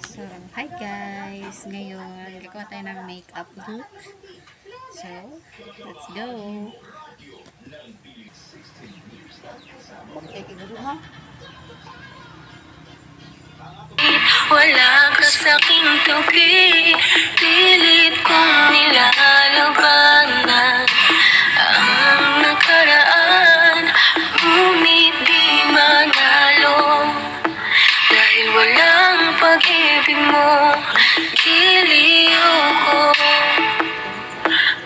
So, hi guys! Ngayon, gagawa tayo ng makeup look. So, let's go! Wala ka sa'king tabi, pilit kong nilalabanan ang nakaraan, ngunit di manalo. Dahil walang pag-ibig mo, giliw ko.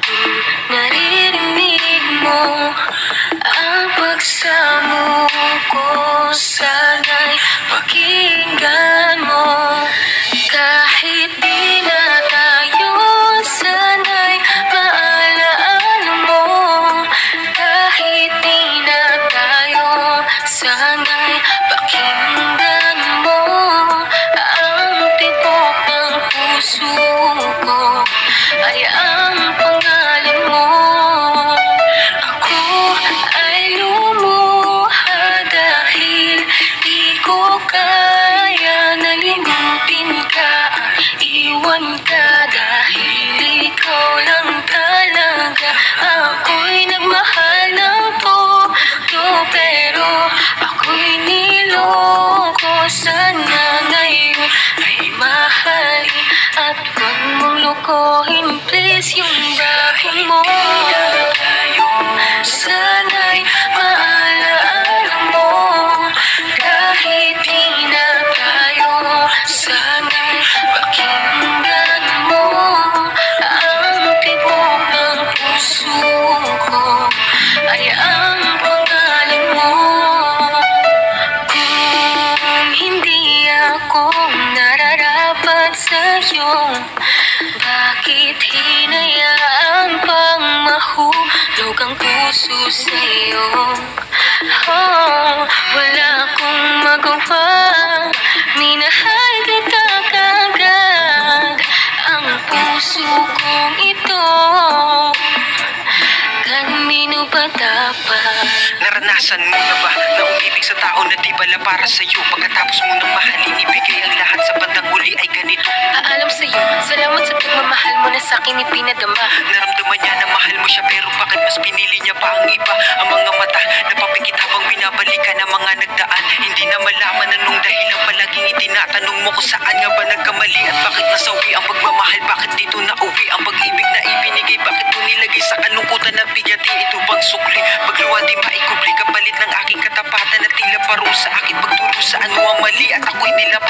Kung naririnig mo ang pagsamo ko, sana'y pakinggan mo. Kahit di na tayo, sana'y maalaala mo. Kahit di na tayo, sana'y pakinggan mo. Ang tibok ng puso ko ay ang pangalan mo. Ako ay lumuha dahil di ko kaya na limutin ka, iwan ka dahil ikaw lang talaga. Ako'y nagmahal ng todo, pero ako'y niloko. Sana ngayon ay mahalin at huwag mong lukohin, please, yung bago mo. Sana'y maalaala mo. Kahit di na tayo, sana'y pakinggan mo. Ang tibok ng puso ko ay ang pangalan mo. Kung hindi ako nararapat sa'yo, bakit hinayaan pang mahulog ang puso sa'yo? Oh, wala akong magawa, minahal kita kagad. Ang puso kong ito, kanino ba dapat? Naranasan mo na ba na umibig sa tao na di bala para sa'yo? Pagkatapos mo nang mahalin, ibigay ang lahat sa bandang huli ay ganito. Aalam sa'yo, salamat sa pagmamahal mo na sa'kin ipinadama. Naramdaman niya na mahal mo siya, pero bakit mas pinili niya pa ang iba? Ang mga mata napapikit habang binabalikan ang mga nagdaan. Hindi na malaman anong dahilan, palaging itinatanong mo kung saan nga ba nagkamali at bakit nasawi ang pagmamahal. Bakit dito nauwi ang pag-ibig na ibinigay? Bakit mo nilagay sa kalungkutan na bigati? Ito bang sukli? Pagluwa di maikubli, kapalit ng aking katapatan at tila parusa. Aking pagturo sa ano ang mali at ako'y nilap